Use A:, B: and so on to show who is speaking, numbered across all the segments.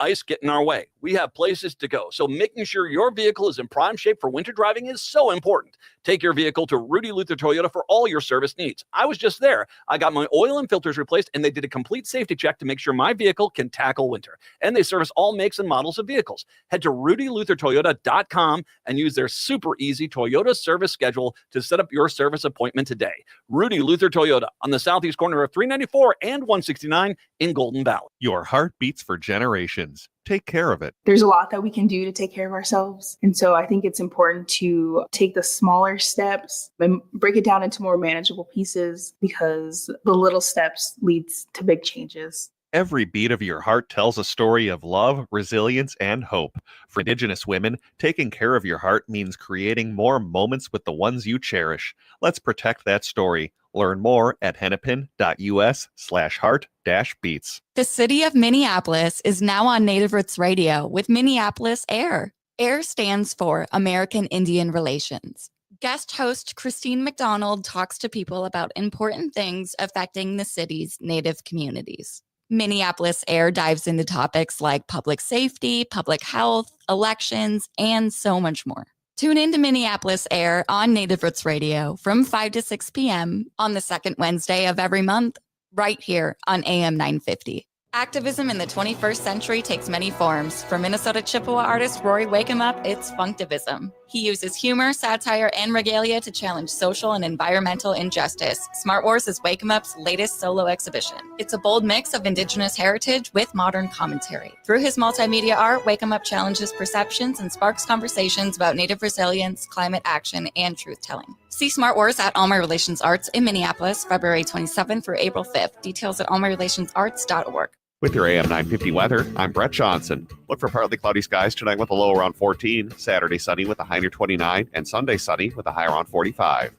A: ice get in our way. We have places to go. So making sure your vehicle is in prime shape for winter driving is so important. Take your vehicle to Rudy Luther Toyota for all your service needs. I was just there. I got my oil and filters replaced, and they did a complete safety check to make sure my vehicle can tackle winter. And they service all makes and models of vehicles. Head to rudyluthertoyota.com and use their super easy Toyota service schedule to set up your service appointment today. Rudy Luther Toyota on the southeast corner of 394 and 169 in Golden Valley.
B: Your heart beats for generations. Take care of it.
C: There's a lot that we can do to take care of ourselves. And so I think it's important to take the smaller steps and break it down into more manageable pieces, because the little steps leads to big changes.
B: Every beat of your heart tells a story of love, resilience, and hope. For Indigenous women, taking care of your heart means creating more moments with the ones you cherish. Let's protect that story. Learn more at hennepin.us/heart-beats.
D: The city of Minneapolis is now on Native Roots Radio with Minneapolis AIR. AIR stands for American Indian Relations. Guest host Christine McDonald talks to people about important things affecting the city's Native communities. Minneapolis AIR dives into topics like public safety, public health, elections, and so much more. Tune in to Minneapolis AIR on Native Roots Radio from 5 to 6 p.m. on the second Wednesday of every month, right here on AM 950. Activism in the 21st century takes many forms. For Minnesota Chippewa artist Rory Wakeup, it's Funktivism. He uses humor, satire, and regalia to challenge social and environmental injustice. Smart Wars is Wakeup's latest solo exhibition. It's a bold mix of Indigenous heritage with modern commentary. Through his multimedia art, Wakeup challenges perceptions and sparks conversations about Native resilience, climate action, and truth-telling. See Smart Wars at All My Relations Arts in Minneapolis, February 27th through April 5th. Details at allmyrelationsarts.org.
B: With your AM 950 weather, I'm Brett Johnson. Look for partly cloudy skies tonight with a low around 14, Saturday sunny with a high near 29, and Sunday sunny with a high around 45.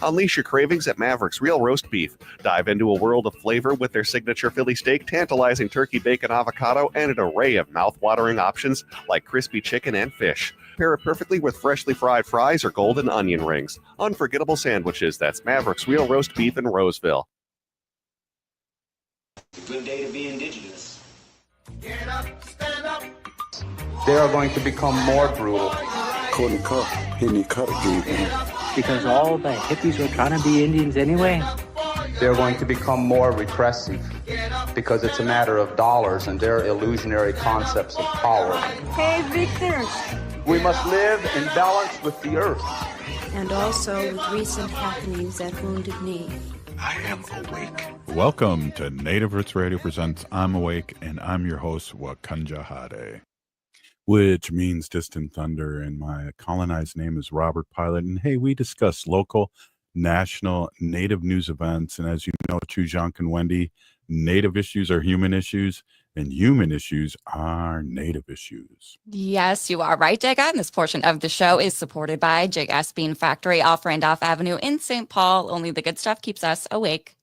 B: Unleash your cravings at Maverick's Real Roast Beef. Dive into a world of flavor with their signature Philly steak, tantalizing turkey bacon avocado, and an array of mouth-watering options like crispy chicken and fish. Pair it perfectly with freshly fried fries or golden onion rings. Unforgettable sandwiches. That's Maverick's Real Roast Beef in Roseville.
E: It's a good day to be Indigenous.
F: Get up, stand up.
G: They are going to become more brutal.
H: Couldn't cut, hitting cut again.
I: Because all the hippies were trying to be Indians anyway.
G: They're going to become more repressive because it's a matter of dollars and their illusionary concepts of power.
J: Hey, Victor.
G: We must live in balance with the earth.
J: And also with recent happenings at Wounded Knee.
H: I am awake.
K: Welcome to Native Roots Radio presents I'm Awake, and I'm your host, Wakanja Hade, which means distant thunder, and my colonized name is Robert Pilot. And hey, we discuss local, national, Native news events, and as you know, Chujank and Wendy, Native issues are human issues, and human issues are Native issues.
D: Yes, you are right, Jigga. And this portion of the show is supported by Jigga's Bean Factory off Randolph Avenue in St. Paul. Only the good stuff keeps us awake.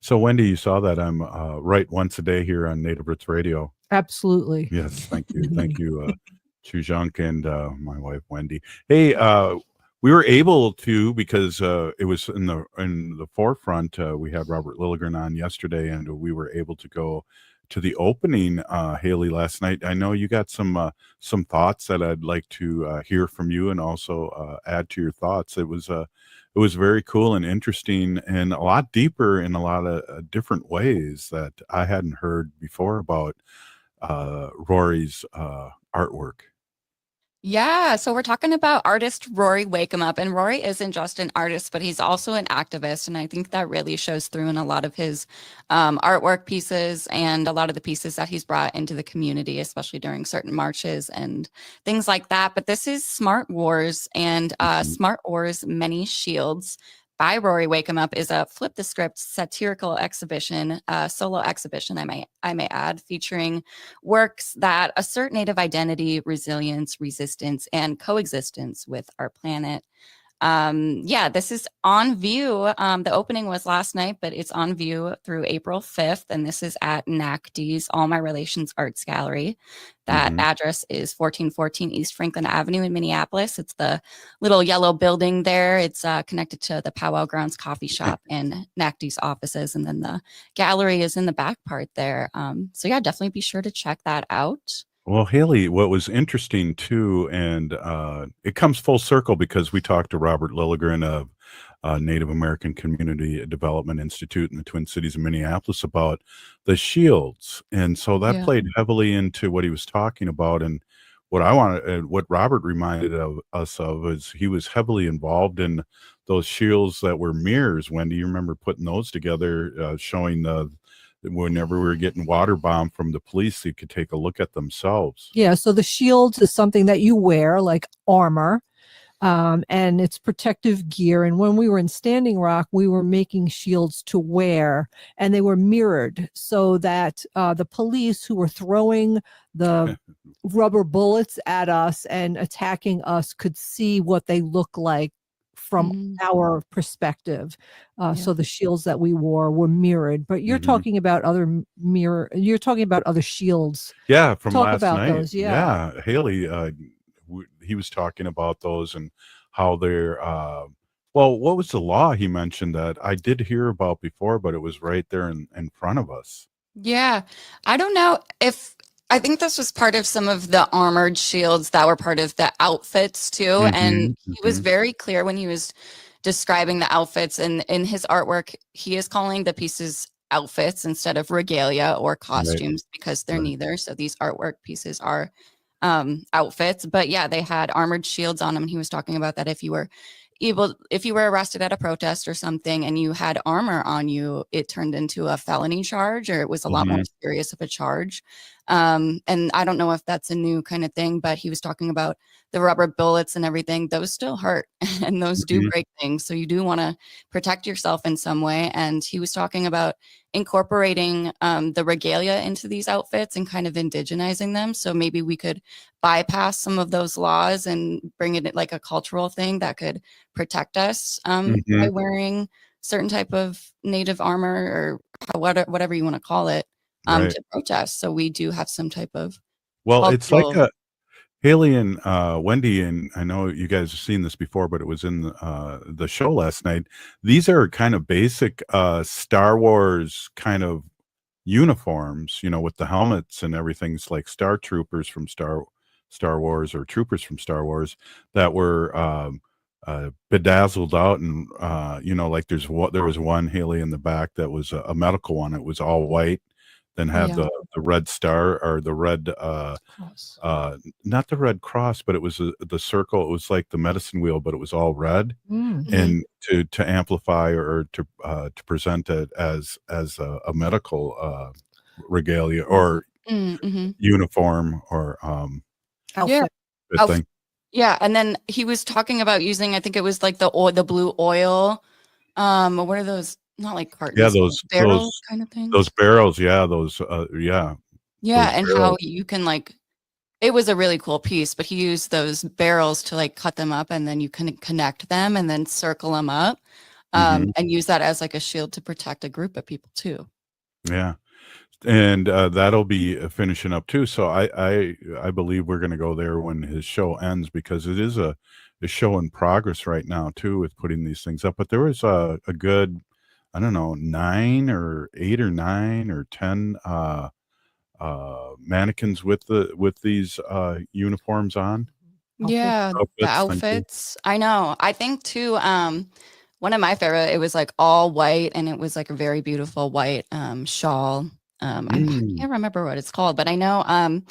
K: So, Wendy, you saw that I'm right once a day here on Native Roots Radio.
L: Absolutely.
K: Yes, thank you. Thank you, Chujank and my wife, Wendy. Hey, we were able to, because it was in the forefront, we had Robert Lilligren on yesterday, and we were able to go to the opening, Haley, last night. I know you got some thoughts that I'd like to hear from you, and also add to your thoughts. It was very cool and interesting, and a lot deeper in a lot of different ways that I hadn't heard before about Rory's artwork.
D: Yeah, so we're talking about artist Rory Wakeup, and Rory isn't just an artist, but he's also an activist, and I think that really shows through in a lot of his artwork pieces and a lot of the pieces that he's brought into the community, especially during certain marches and things like that. But this is Smart Wars, and Smart Wars Many Shields by Rory Wakeup is a flip the script satirical exhibition, solo exhibition, I may add, featuring works that assert Native identity, resilience, resistance, and coexistence with our planet. This is on view. The opening was last night, but it's on view through April 5th. And this is at NACD's All My Relations Arts Gallery. That address is 1414 East Franklin Avenue in Minneapolis. It's the little yellow building there. It's connected to the Powwow Grounds coffee shop and NACD's offices. And then the gallery is in the back part there. Definitely be sure to check that out.
K: Well, Haley, what was interesting too, and it comes full circle because we talked to Robert Lilligren of Native American Community Development Institute in the Twin Cities of Minneapolis about the shields, and so that played heavily into what he was talking about. And what Robert reminded us of is he was heavily involved in those shields that were mirrors. Wendy, you remember putting those together, showing whenever we were getting water bombed from the police, they could take a look at themselves.
L: Yeah, so the shields is something that you wear like armor, and it's protective gear. And when we were in Standing Rock, we were making shields to wear, and they were mirrored so that the police who were throwing the rubber bullets at us and attacking us could see what they look like from our perspective. So the shields that we wore were mirrored, but you're talking about you're talking about other shields.
K: Yeah. From
L: Talk
K: last
L: about
K: night.
L: those. Yeah.
K: Haley, he was talking about those and how they're, what was the law he mentioned that I did hear about before, but it was right there in front of us.
D: Yeah. I don't know I think this was part of some of the armored shields that were part of the outfits too. And he was very clear when he was describing the outfits, and in his artwork, he is calling the pieces outfits instead of regalia or costumes because they're neither. So these artwork pieces are outfits, but yeah, they had armored shields on them. And he was talking about that if you were arrested at a protest or something and you had armor on you, it turned into a felony charge, or it was a lot more serious of a charge. And I don't know if that's a new kind of thing, but he was talking about the rubber bullets and everything. Those still hurt and those do break things. So you do want to protect yourself in some way. And he was talking about incorporating the regalia into these outfits and kind of indigenizing them. So maybe we could bypass some of those laws and bring it like a cultural thing that could protect us by wearing certain type of native armor or whatever you want to call it to protest. So we do have some type of
K: it's like Haley and Wendy, and I know you guys have seen this before, but it was in the show last night. These are kind of basic Star Wars kind of uniforms, with the helmets and everything. It's like Star Troopers from Star Wars or Troopers from Star Wars that were bedazzled out, and like there was one, Haley, in the back that was a medical one. It was all white, then had the red star or the red not the Red Cross, but it was the circle. It was like the medicine wheel, but it was all red, and to amplify or to present it as a medical regalia or uniform or
L: outfit.
K: Thing.
D: Yeah, and then he was talking about using, I think it was like the blue oil. What are those? Not like cartons.
K: Yeah, those
D: barrels kind of thing.
K: Those barrels, yeah, and
D: those
K: barrels.
D: How you can it was a really cool piece, but he used those barrels to cut them up, and then you can connect them and then circle them up, and use that as like a shield to protect a group of people too.
K: Yeah. And that'll be finishing up too. So I believe we're going to go there when his show ends, because it is a show in progress right now too with putting these things up. But there was a good, I don't know, 9 or 8 or 9 or 10 mannequins with these uniforms on.
D: Yeah, the outfits. I know. I think too. One of my favorite. It was like all white, and it was like a very beautiful white shawl. I can't remember what it's called, but I know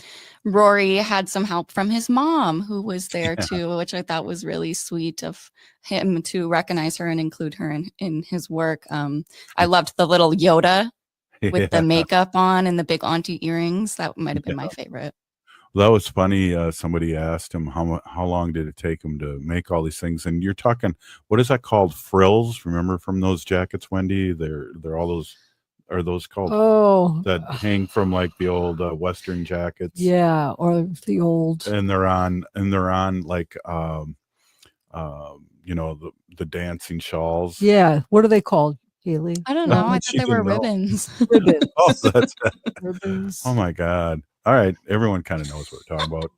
D: Rory had some help from his mom, who was there too, which I thought was really sweet of him to recognize her and include her in his work. I loved the little Yoda with the makeup on and the big auntie earrings. That might have been my favorite.
K: Well, that was funny. Somebody asked him how long did it take him to make all these things, and you're talking, what is that called? Frills? Remember from those jackets, Wendy? They're all those. Are those called that hang from like the old Western jackets?
L: Yeah, or the old.
K: And they're on like the dancing shawls.
L: Yeah. What are they called, Haley?
D: I don't know. I thought
K: She
D: they were
K: didn't know.
D: ribbons.
L: Ribbons.
K: Oh, that's
L: Ribbons.
K: oh my God. All right. Everyone kind of knows what we're talking about.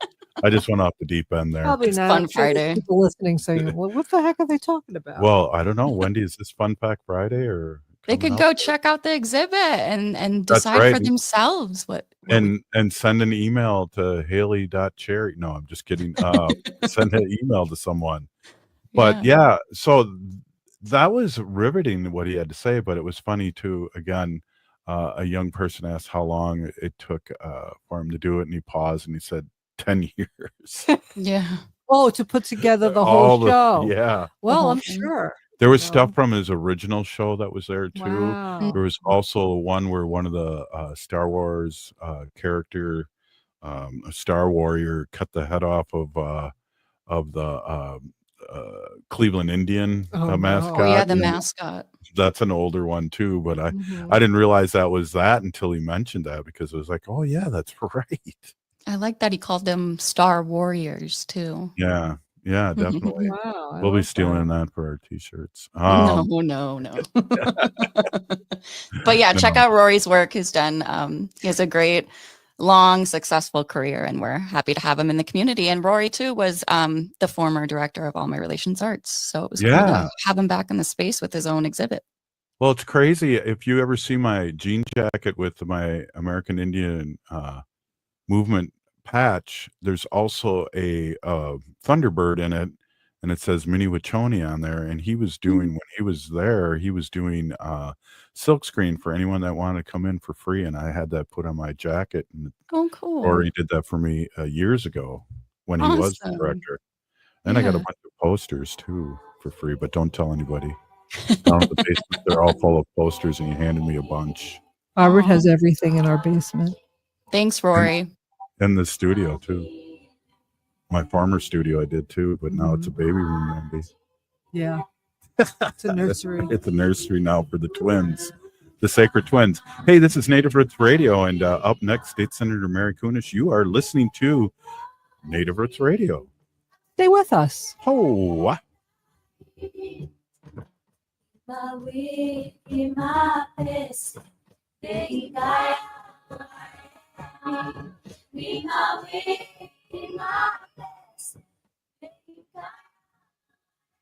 K: I just went off the deep end there.
L: Probably
D: It's
L: not.
D: Fun
L: I'm sure there's
D: Friday.
L: people listening saying, well, what the heck are they talking about?
K: Well, I don't know. Wendy, is this Fun Pack Friday or
D: They
K: coming
D: could
K: up?
D: go check out the exhibit and
K: That's
D: decide
K: right.
D: for themselves what
K: And send an email to haley.cherry. No, I'm just kidding. Send an email to someone. But yeah, so that was riveting what he had to say, but it was funny too. Again, a young person asked how long it took for him to do it, and he paused and he said 10 years.
D: Yeah.
L: Oh, to put together the
K: All
L: whole show.
K: Yeah.
L: Well,
D: whole
L: I'm
D: thing.
L: sure.
K: There was stuff from his original show that was there too.
L: Wow.
K: There was also one where one of the Star Wars character, a Star Warrior, cut the head off of the Cleveland Indian mascot.
D: Oh yeah, the
K: And
D: mascot.
K: that's an older one too, but I
L: Mhm.
K: didn't realize that was that until he mentioned that, because it was like, oh yeah, that's right.
D: I like that he called them Star Warriors too.
K: Yeah, definitely.
L: Wow. I
K: We'll be
L: like
K: stealing that for our t-shirts.
D: No. But yeah, check
K: No.
D: out Rory's work. He's done. He has a great, long, successful career, and we're happy to have him in the community. And Rory too was the former director of All My Relations Arts, so it was cool
K: Yeah.
D: to have him back in the space with his own exhibit.
K: Well, it's crazy. If you ever see my jean jacket with my American Indian movement patch, there's also a Thunderbird in it, and it says Minnie Wachoni on there. And he was doing, when he was there, he was doing silkscreen for anyone that wanted to come in for free. And I had that put on my jacket. And
D: Oh, cool.
K: Rory did that for me years ago when he was the
D: Awesome.
K: director. And I got a
D: Yeah.
K: bunch of posters too for free, but don't tell anybody. Down in the basement, they're all full of posters, and he handed me a bunch.
L: Robert
D: Aw.
L: has everything in our basement.
D: Thanks, Rory.
K: In the studio too. My former studio I did too, but now it's a baby room, Wendy.
L: Yeah. It's a nursery.
K: It's a nursery now for the twins, the sacred twins. Hey, this is Native Roots Radio, and up next, State Senator Mary Kunesh. You are listening to Native Roots Radio.
L: Stay with us.
K: Oh,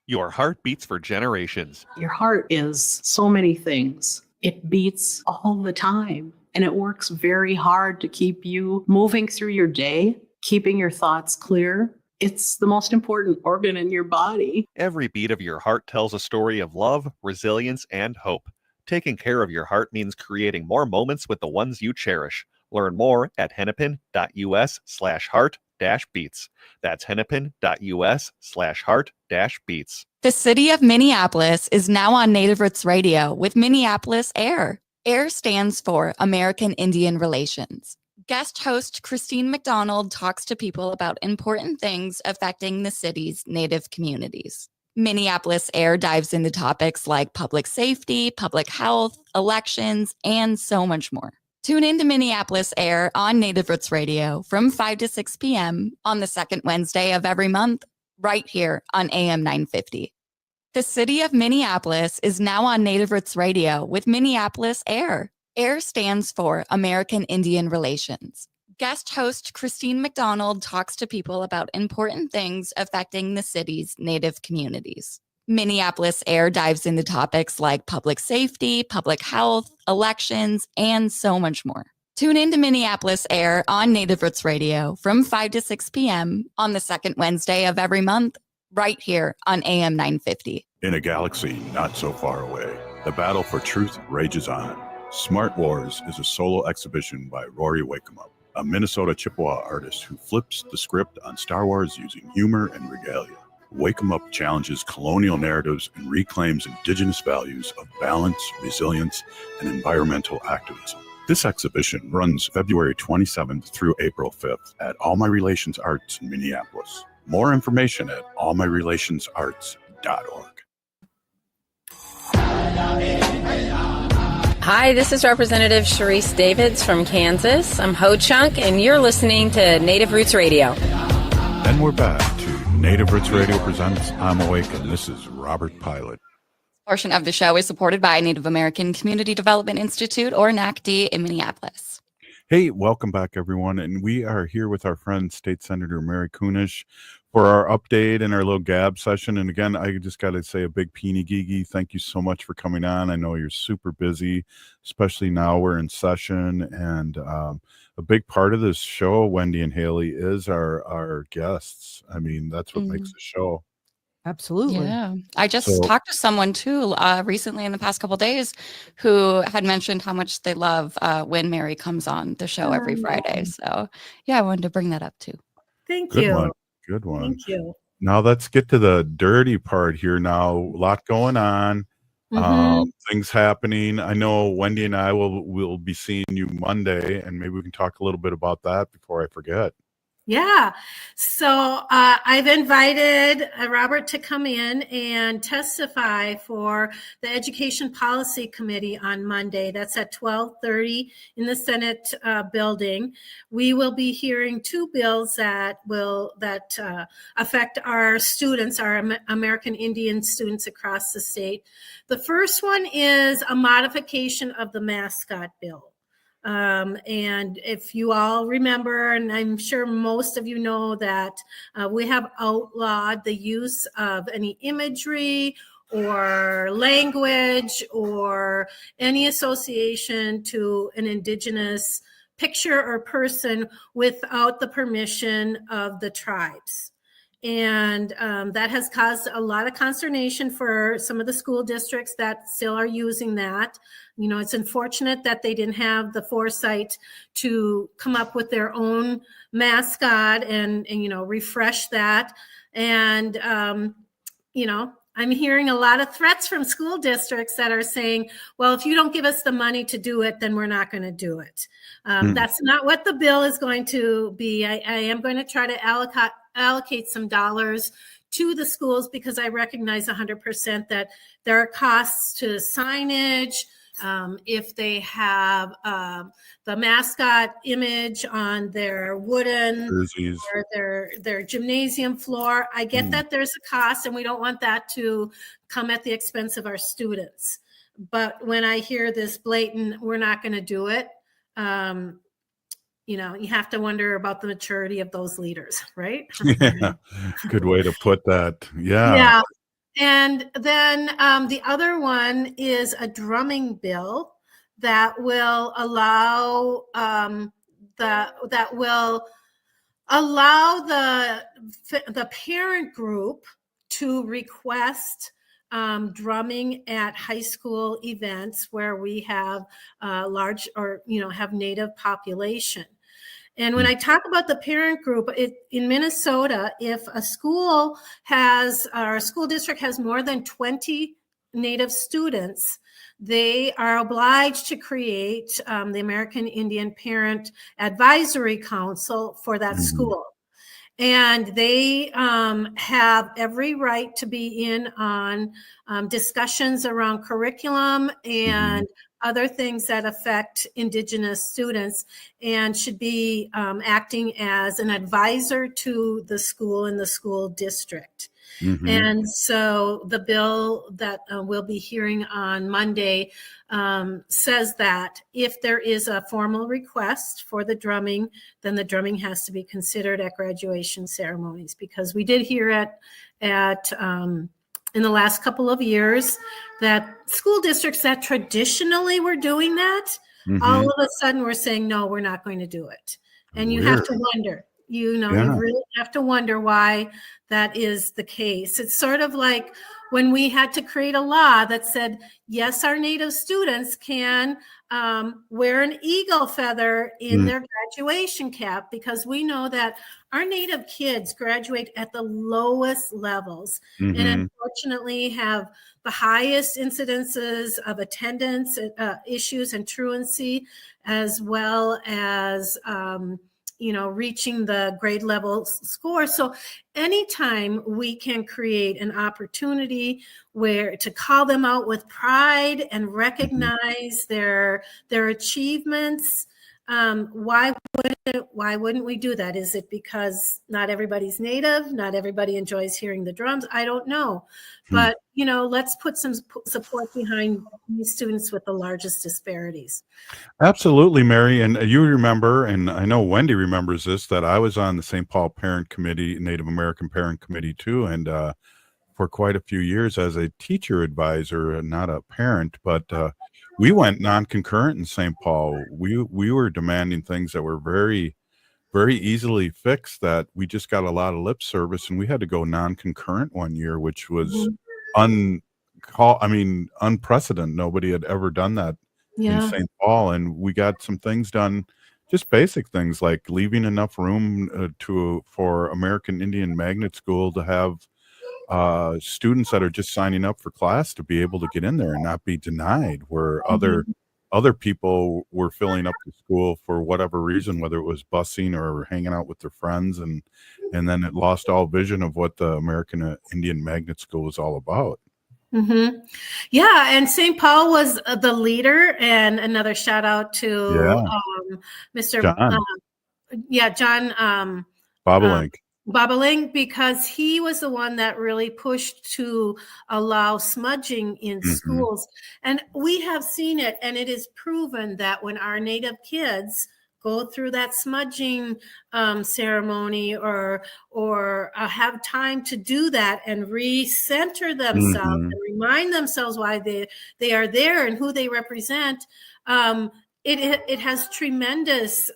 B: Your heart beats for generations.
M: Your heart is so many things. It beats all the time, and it works very hard to keep you moving through your day, keeping your thoughts clear. It's the most important organ in your body.
B: Every beat of your heart tells a story of love, resilience, and hope. Taking care of your heart means creating more moments with the ones you cherish. Learn more at hennepin.us/heart-beats. That's hennepin.us/heart-beats.
D: The city of Minneapolis is now on Native Roots Radio with Minneapolis AIR. AIR stands for American Indian Relations. Guest host Christine McDonald talks to people about important things affecting the city's Native communities. Minneapolis AIR dives into topics like public safety, public health, elections, and so much more. Tune in to Minneapolis AIR on Native Roots Radio from 5 to 6 p.m. on the second Wednesday of every month, right here on AM 950. The city of Minneapolis is now on Native Roots Radio with Minneapolis AIR. AIR stands for American Indian Relations. Guest host Christine McDonald talks to people about important things affecting the city's Native communities. Minneapolis AIR dives into topics like public safety, public health, elections, and so much more. Tune in to Minneapolis AIR on Native Roots Radio from 5 to 6 p.m. on the second Wednesday of every month, right here on AM 950.
K: in a galaxy not so far away, the battle for truth rages on. Smart Wars is a solo exhibition by Rory Wakemup, a Minnesota Chippewa artist who flips the script on Star Wars using humor and regalia. Wakemup challenges colonial narratives and reclaims indigenous values of balance, resilience, and environmental activism. This exhibition runs February 27th through April 5th at All My Relations Arts in Minneapolis. More information at allmyrelationsarts.org.
N: Hi, this is Representative Sharice Davids from Kansas. I'm Ho Chunk, and you're listening to Native Roots Radio.
K: Then we're back to Native Roots Radio presents I'm Awake, and this is Robert Pilot.
D: Portion of the show is supported by Native American Community Development Institute, or NACD, in Minneapolis.
K: Hey, welcome back, everyone. And we are here with our friend, State Senator Mary Kunesh, for our update and our little gab session. And again, I just got to say a big peeny gigi. Thank you so much for coming on. I know you're super busy, especially now we're in session. And a big part of this show, Wendy and Haley, is our guests. I mean, that's what makes the show.
L: Absolutely.
D: Yeah. I just talked to someone too recently in the past couple of days who had mentioned how much they love when Mary comes on the show every Friday. So yeah, I wanted to bring that up too.
O: Thank
K: Good
O: you.
K: one. Good one.
O: Thank you.
K: Now let's get to the dirty part here now. A lot going on. Things happening. I know Wendy and I will be seeing you Monday, and maybe we can talk a little bit about that before I forget.
O: Yeah. So I've invited Robert to come in and testify for the Education Policy Committee on Monday. That's at 12:30 in the Senate building. We will be hearing two bills that affect our students, our American Indian students across the state. The first one is a modification of the mascot bill. And if you all remember, and I'm sure most of you know that we have outlawed the use of any imagery or language or any association to an Indigenous picture or person without the permission of the tribes. And that has caused a lot of consternation for some of the school districts that still are using that. You know, it's unfortunate that they didn't have the foresight to come up with their own mascot and refresh that. And, I'm hearing a lot of threats from school districts that are saying, well, if you don't give us the money to do it, then we're not going to do it. That's not what the bill is going to be. I am going to try to allocate some dollars to the schools because I recognize 100% that there are costs to signage. If they have the mascot image on their wooden
K: jerseys
O: or their gymnasium floor, I get that there's a cost and we don't want that to come at the expense of our students. But when I hear this blatant, we're not going to do it, you have to wonder about the maturity of those leaders, right?
K: Yeah, good way to put that. Yeah.
O: Yeah. And then the other one is a drumming bill that will allow the parent group to request drumming at high school events where we have large or have Native population. And when I talk about the parent group, in Minnesota, if a school district has more than 20 Native students, they are obliged to create the American Indian Parent Advisory Council for that school. And they have every right to be in on discussions around curriculum and other things that affect Indigenous students, and should be acting as an advisor to the school and the school district. And so the bill that we'll be hearing on Monday says that if there is a formal request for the drumming, then the drumming has to be considered at graduation ceremonies, because we did hear in the last couple of years that school districts that traditionally were doing that, all of a sudden we're saying, no, we're not going to do it. And you have to wonder, you really have to wonder why that is the case. It's sort of like when we had to create a law that said, yes, our Native students can wear an eagle feather in their graduation cap, because we know that our Native kids graduate at the lowest levels and unfortunately have the highest incidences of attendance issues and truancy, as well as reaching the grade level score. So anytime we can create an opportunity where to call them out with pride and recognize their achievements, Why wouldn't we do that? Is it because not everybody's Native? Not everybody enjoys hearing the drums? I don't know. But, let's put some support behind these students with the largest disparities.
K: Absolutely, Mary. And you remember, and I know Wendy remembers this, that I was on the St. Paul Parent Committee, Native American Parent Committee too. And for quite a few years as a teacher advisor, not a parent, but we went non-concurrent in St. Paul. We were demanding things that were very, very easily fixed, that we just got a lot of lip service, and we had to go non-concurrent one year, which was unprecedented. Nobody had ever done that in St. Paul, and we got some things done, just basic things like leaving enough room for American Indian Magnet School to have students that are just signing up for class to be able to get in there and not be denied, where other people were filling up the school for whatever reason, whether it was busing or hanging out with their friends, and then it lost all vision of what the American Indian Magnet School was all about.
O: Yeah, and St. Paul was the leader, and another shout out to Mr. John
K: Bobolink.
O: Bobolink, because he was the one that really pushed to allow smudging in schools. And we have seen it, and it is proven that when our Native kids go through that smudging ceremony or have time to do that and recenter themselves and remind themselves why they are there and who they represent, it has tremendous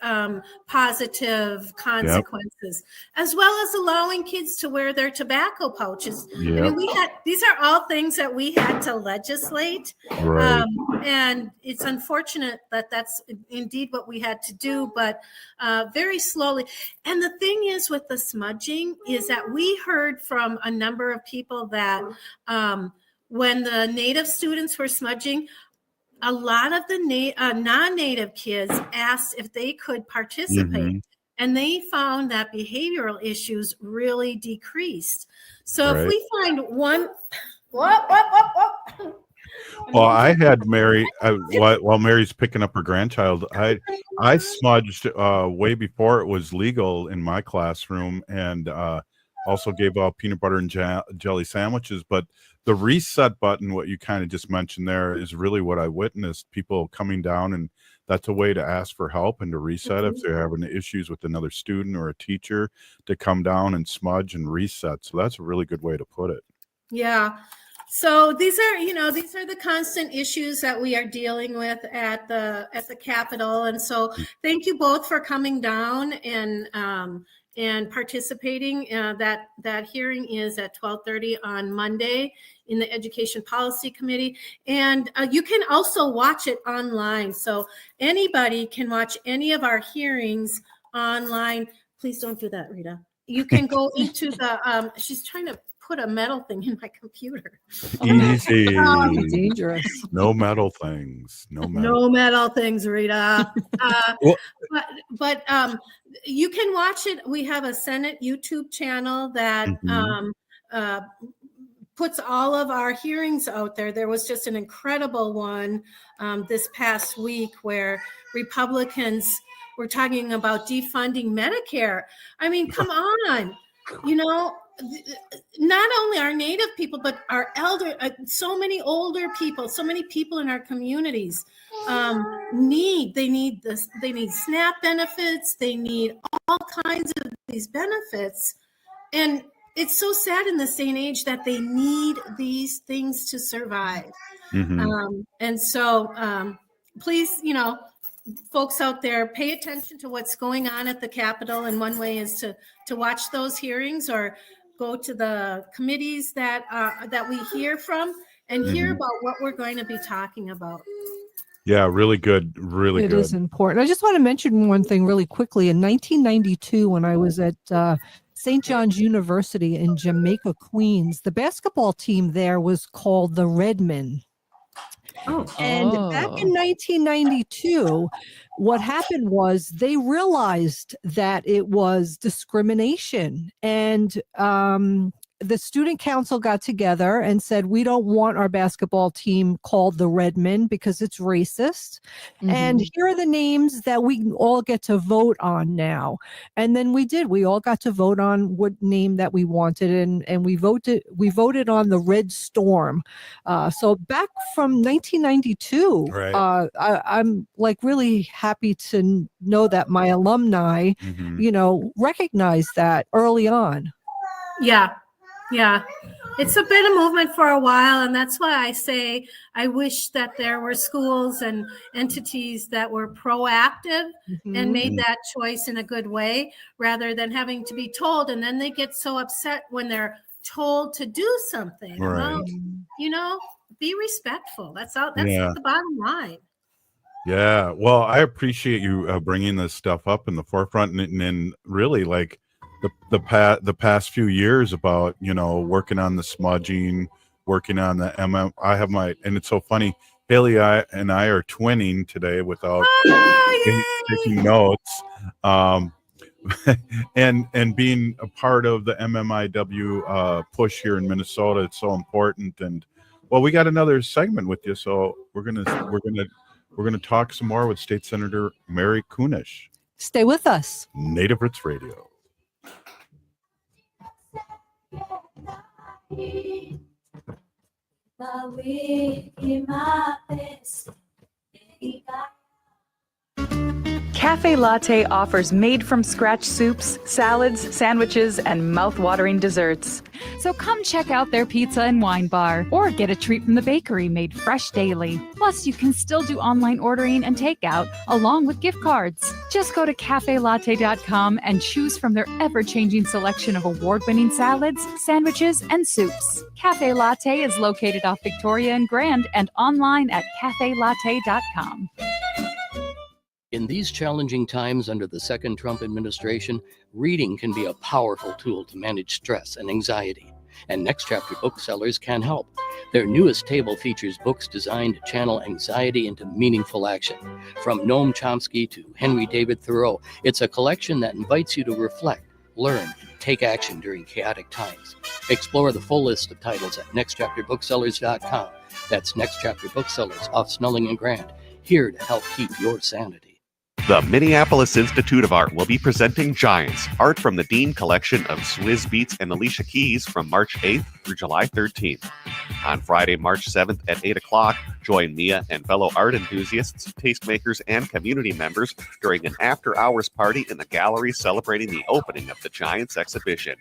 O: positive consequences, as well as allowing kids to wear their tobacco pouches. I mean, these are all things that we had to legislate, and it's unfortunate that that's indeed what we had to do, but very slowly. And the thing is with the smudging is that we heard from a number of people that when the Native students were smudging, a lot of the non-Native kids asked if they could participate, and they found that behavioral issues really decreased. So if we find one,
K: well, I had Mary while Mary's picking up her grandchild. I smudged way before it was legal in my classroom, and also gave out peanut butter and jelly sandwiches. But the reset button, what you kind of just mentioned there, is really what I witnessed, people coming down, and that's a way to ask for help and to reset if they're having issues with another student or a teacher, to come down and smudge and reset. So that's a really good way to put it.
O: Yeah. So these are the constant issues that we are dealing with at the Capitol. And so thank you both for coming down and participating. That hearing is at 12:30 on Monday in the Education Policy Committee. And you can also watch it online. So anybody can watch any of our hearings online. Please don't do that, Rita. You can go into the, she's trying to put a metal thing in my computer.
K: Easy.
L: Dangerous.
K: No metal things. No
O: metal things, Rita. But you can watch it. We have a Senate YouTube channel that puts all of our hearings out there. There was just an incredible one this past week where Republicans were talking about defunding Medicare. I mean, come on, not only our Native people, but our elder, so many older people, so many people in our communities need SNAP benefits. They need all kinds of these benefits. And it's so sad in this day and age that they need these things to survive. And so please, folks out there, pay attention to what's going on at the Capitol. And one way is to watch those hearings or go to the committees that we hear from and hear about what we're going to be talking about.
K: Yeah, really good. Really good.
L: It is important. I just want to mention one thing really quickly. In 1992, when I was at St. John's University in Jamaica, Queens, the basketball team there was called the Redmen. And back in 1992, what happened was they realized that it was discrimination, and the student council got together and said, we don't want our basketball team called the Redmen because it's racist. And here are the names that we all get to vote on now. And then we did. We all got to vote on what name that we wanted, and we voted on the Red Storm. So back from 1992,
K: Right.
L: I'm like really happy to know that my alumni, recognize that early on.
O: Yeah. It's been a movement for a while, and that's why I say I wish that there were schools and entities that were proactive and made that choice in a good way, rather than having to be told, and then they get so upset when they're told to do something.
K: Right.
O: Well, be respectful. That's all. That's
K: Yeah.
O: the bottom line.
K: Yeah, well, I appreciate you bringing this stuff up in the forefront, and really like the past few years about working on the smudging, working on the I have and it's so funny. Haley and I are twinning today without taking notes, and being a part of the MMIW push here in Minnesota. It's so important, and well, we got another segment with you, so we're gonna talk some more with State Senator Mary Kunesh.
L: Stay with us.
K: Native Roots Radio.
P: Cafe Latte offers made-from-scratch soups, salads, sandwiches, and mouth-watering desserts.
Q: So come check out their pizza and wine bar, or get a treat from the bakery made fresh daily. Plus, you can still do online ordering and takeout, along with gift cards. Just go to cafelatte.com and choose from their ever-changing selection of award-winning salads, sandwiches, and soups. Cafe Latte is located off Victoria and Grand and online at cafelatte.com.
R: In these challenging times under the second Trump administration, reading can be a powerful tool to manage stress and anxiety, and Next Chapter booksellers can help. Their newest table features books designed to channel anxiety into meaningful action. From Noam Chomsky to Henry David Thoreau, it's a collection that invites you to reflect, learn, and take action during chaotic times. Explore the full list of titles at nextchapterbooksellers.com. That's Next Chapter Booksellers off Snelling and Grant, here to help keep your sanity.
B: The Minneapolis Institute of Art will be presenting Giants, art from the Dean Collection of Swizz Beatz and Alicia Keys from March 8th through July 13th. On Friday, March 7th at 8 o'clock, join Mia and fellow art enthusiasts, tastemakers, and community members during an after-hours party in the gallery celebrating the opening of the Giants exhibition.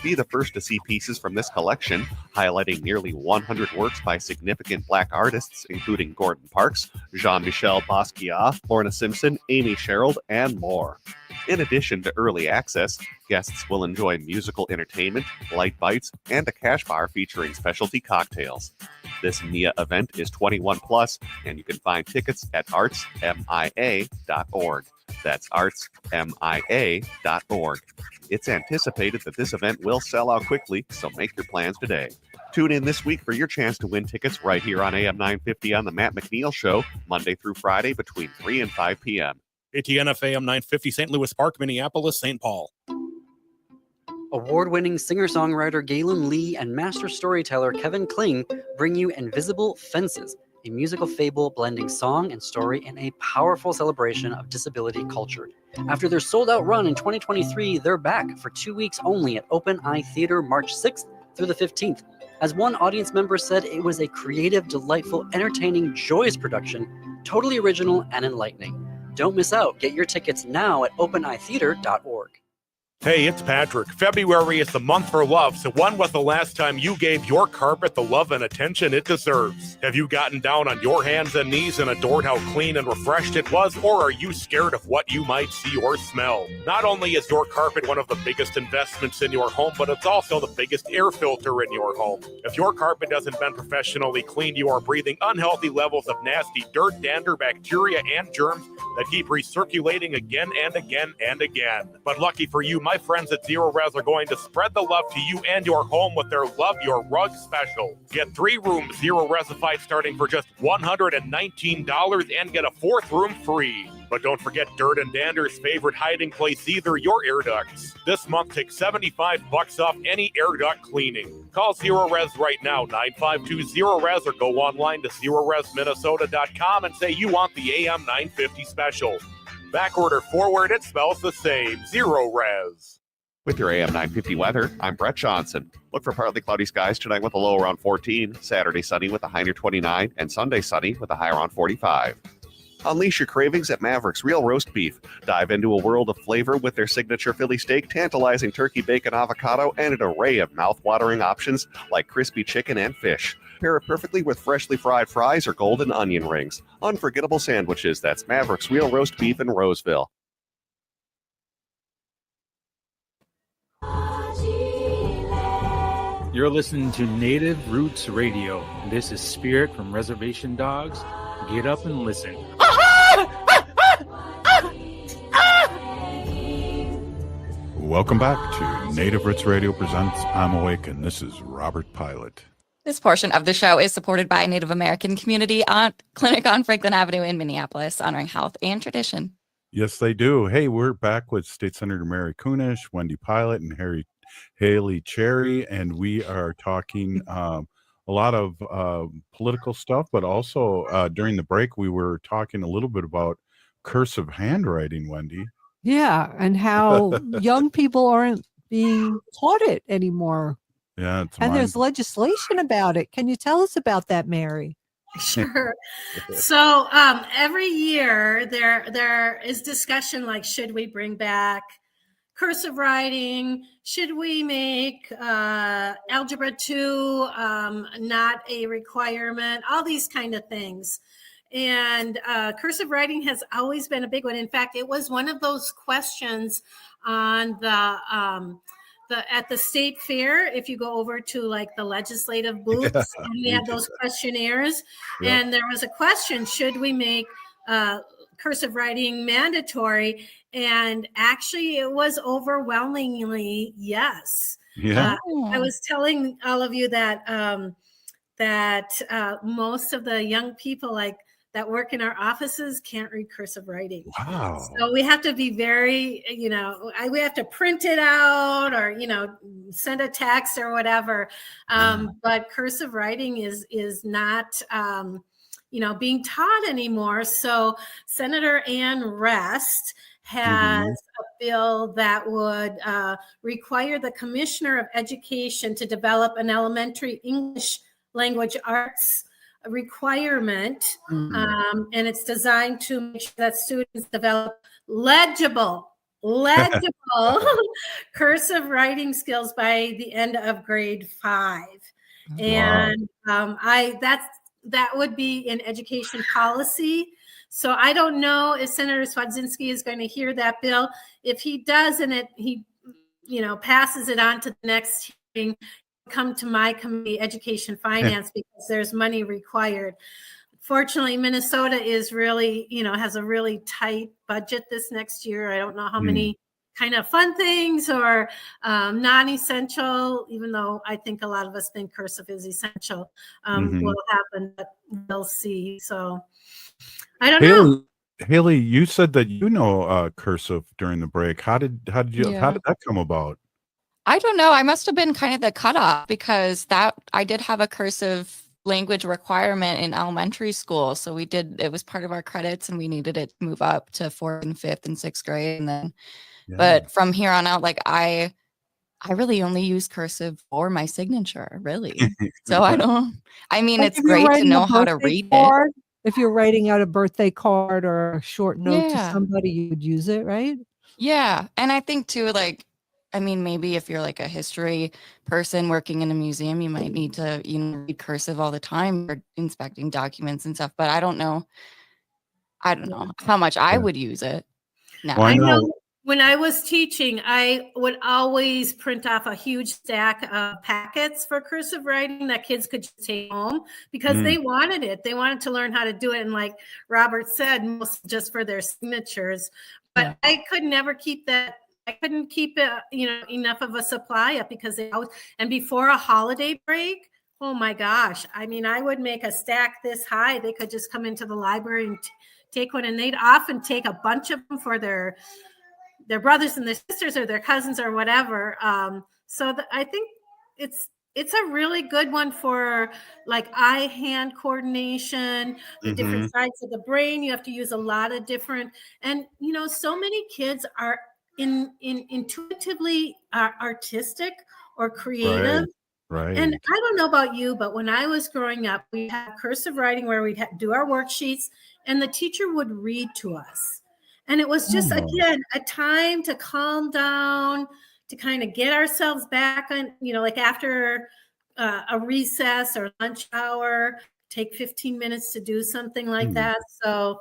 B: Be the first to see pieces from this collection, highlighting nearly 100 works by significant Black artists, including Gordon Parks, Jean-Michel Basquiat, Lorna Simpson, Amy Sherald, and more. In addition to early access, guests will enjoy musical entertainment, light bites, and a cash bar featuring specialty cocktails. This MIA event is 21 plus, and you can find tickets at artsmia.org. That's artsmia.org. It's anticipated that this event will sell out quickly, so make your plans today. Tune in this week for your chance to win tickets right here on AM 950 on The Matt McNeil Show, Monday through Friday between 3 and 5 p.m.
S: ATNF AM 950, St. Louis Park, Minneapolis, St. Paul.
T: Award-winning singer-songwriter Galen Lee and master storyteller Kevin Kling bring you Invisible Fences, a musical fable blending song and story in a powerful celebration of disability culture. After their sold-out run in 2023, they're back for 2 weeks only at Open Eye Theater March 6th through the 15th. As one audience member said, it was a creative, delightful, entertaining, joyous production, totally original and enlightening. Don't miss out. Get your tickets now at openeyetheater.org.
S: Hey, it's Patrick. February is the month for love, so when was the last time you gave your carpet the love and attention it deserves? Have you gotten down on your hands and knees and adored how clean and refreshed it was, or are you scared of what you might see or smell? Not only is your carpet one of the biggest investments in your home, but it's also the biggest air filter in your home. If your carpet hasn't been professionally cleaned, you are breathing unhealthy levels of nasty dirt, dander, bacteria, and germs that keep recirculating again and again and again. But lucky for you, my friends at Zero Res are going to spread the love to you and your home with their Love Your Rug special. Get 3 rooms Zero Resified starting for just $119 and get a 4th room free. But don't forget Dirt and Dander's favorite hiding place either, your air ducts. This month, take $75 off any air duct cleaning. Call Zero Res right now, 952-ZERO-RES, or go online to ZeroResMinnesota.com and say you want the AM 950 special. Backward or forward, it smells the same. Zero Res.
B: With your AM 950 weather, I'm Brett Johnson. Look for partly cloudy skies tonight with a low around 14, Saturday sunny with a high near 29, and Sunday sunny with a high around 45. Unleash your cravings at Maverick's Real Roast Beef. Dive into a world of flavor with their signature Philly steak, tantalizing turkey bacon avocado, and an array of mouth-watering options like crispy chicken and fish. Pair it perfectly with freshly fried fries or golden onion rings. Unforgettable sandwiches. That's Maverick's Real Roast Beef in Roseville.
U: You're listening to Native Roots Radio. This is Spirit from Reservation Dogs. Get up and listen.
K: Welcome back to Native Roots Radio presents I'm Awake, and this is Robert Pilot.
D: This portion of the show is supported by Native American Community Clinic on Franklin Avenue in Minneapolis, honoring health and tradition.
K: Yes, they do. Hey, we're back with State Senator Mary Kunesh, Wendy Pilot, and Haley Cherry, and we are talking a lot of political stuff, but also during the break, we were talking a little bit about cursive handwriting, Wendy.
L: Yeah, and how young people aren't being taught it anymore.
K: Yeah,
L: and there's legislation about it. Can you tell us about that, Mary?
O: Sure. So every year there is discussion like, should we bring back cursive writing? Should we make Algebra 2 not a requirement? All these kind of things. And cursive writing has always been a big one. In fact, it was one of those questions on at the state fair. If you go over to like the legislative booths, and they have those questionnaires, and there was a question: should we make cursive writing mandatory? And actually, it was overwhelmingly yes.
K: Yeah.
O: I was telling all of you that most of the young people that work in our offices can't read cursive writing.
K: Wow.
O: So we have to be very, we have to print it out or, send a text or whatever. But cursive writing is not, being taught anymore. So Senator Ann Rest has a bill that would require the Commissioner of Education to develop an elementary English language arts requirement, and it's designed to make sure that students develop legible cursive writing skills by the end of grade 5. And that would be in education policy. So I don't know if Senator Swadzinski is going to hear that bill. If he does, and he passes it on to the next hearing, come to my committee, Education Finance, because there's money required. Fortunately, Minnesota is really, has a really tight budget this next year. I don't know how many kind of fun things or non-essential, even though I think a lot of us think cursive is essential, will happen, but we'll see. So I don't know.
K: Haley, you said that cursive during the break. How did that come about?
D: I don't know. I must have been kind of the cutoff because I did have a cursive language requirement in elementary school. So it was part of our credits and we needed it to move up to 4th and 5th and 6th grade. And then, but from here on out, I really only use cursive for my signature, really. So it's great to know how to read it.
L: If you're writing out a birthday card or a short note to somebody, you would use it, right?
D: Yeah. And I think too, maybe if you're like a history person working in a museum, you might need to, read cursive all the time or inspecting documents and stuff. But I don't know how much I would use it. No.
O: I know when I was teaching, I would always print off a huge stack of packets for cursive writing that kids could just take home because they wanted it. They wanted to learn how to do it. And like Robert said, most just for their signatures. But I could never keep that. I couldn't keep it, enough of a supply up because and before a holiday break, oh my gosh. I would make a stack this high. They could just come into the library and take one, and they'd often take a bunch of them for their brothers and their sisters or their cousins or whatever. I think it's a really good one for like eye-hand coordination, the different sides of the brain. You have to use a lot of different, and so many kids are intuitively artistic or creative.
K: Right.
O: And I don't know about you, but when I was growing up, we had cursive writing where we'd do our worksheets and the teacher would read to us. And it was just, again, a time to calm down, to kind of get ourselves back on, like after a recess or lunch hour, take 15 minutes to do something like that. So,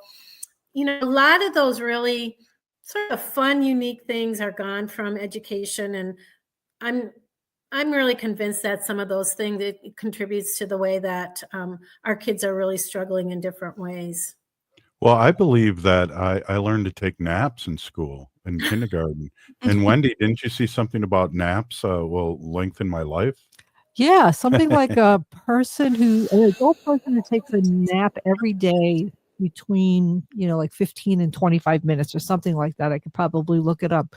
O: a lot of those really sort of fun, unique things are gone from education. And I'm really convinced that some of those things, it contributes to the way that our kids are really struggling in different ways.
K: Well, I believe that I learned to take naps in school, in kindergarten. And Wendy, didn't you see something about naps will lengthen my life?
L: Yeah, something like an adult person who takes a nap every day between, like 15 and 25 minutes or something like that. I could probably look it up.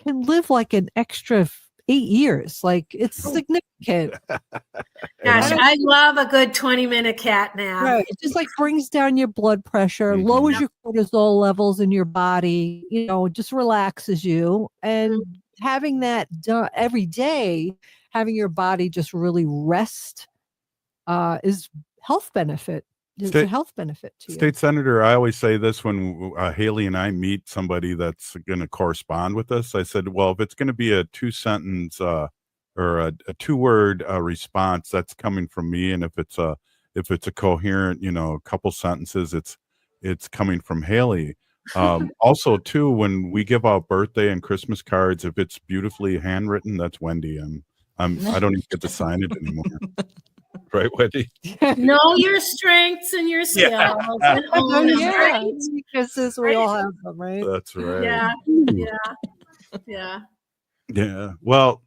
L: Can live like an extra 8 years. Like, it's significant.
O: Gosh, I love a good 20-minute cat nap.
L: Right. It just like brings down your blood pressure, lowers your cortisol levels in your body, just relaxes you. And having that done every day, having your body just really rest is health benefit. It's a health benefit to you.
K: State Senator, I always say this when Haley and I meet somebody that's going to correspond with us. I said, well, if it's going to be a 2-sentence or a 2-word response, that's coming from me. And if it's a coherent, a couple sentences, it's coming from Haley. Also, too, when we give out birthday and Christmas cards, if it's beautifully handwritten, that's Wendy. I don't even get to sign it anymore. Right, Wendy?
O: Know your strengths and your skills. And own them, right?
L: Because we all have them, right?
K: That's right.
O: Yeah.
K: Well,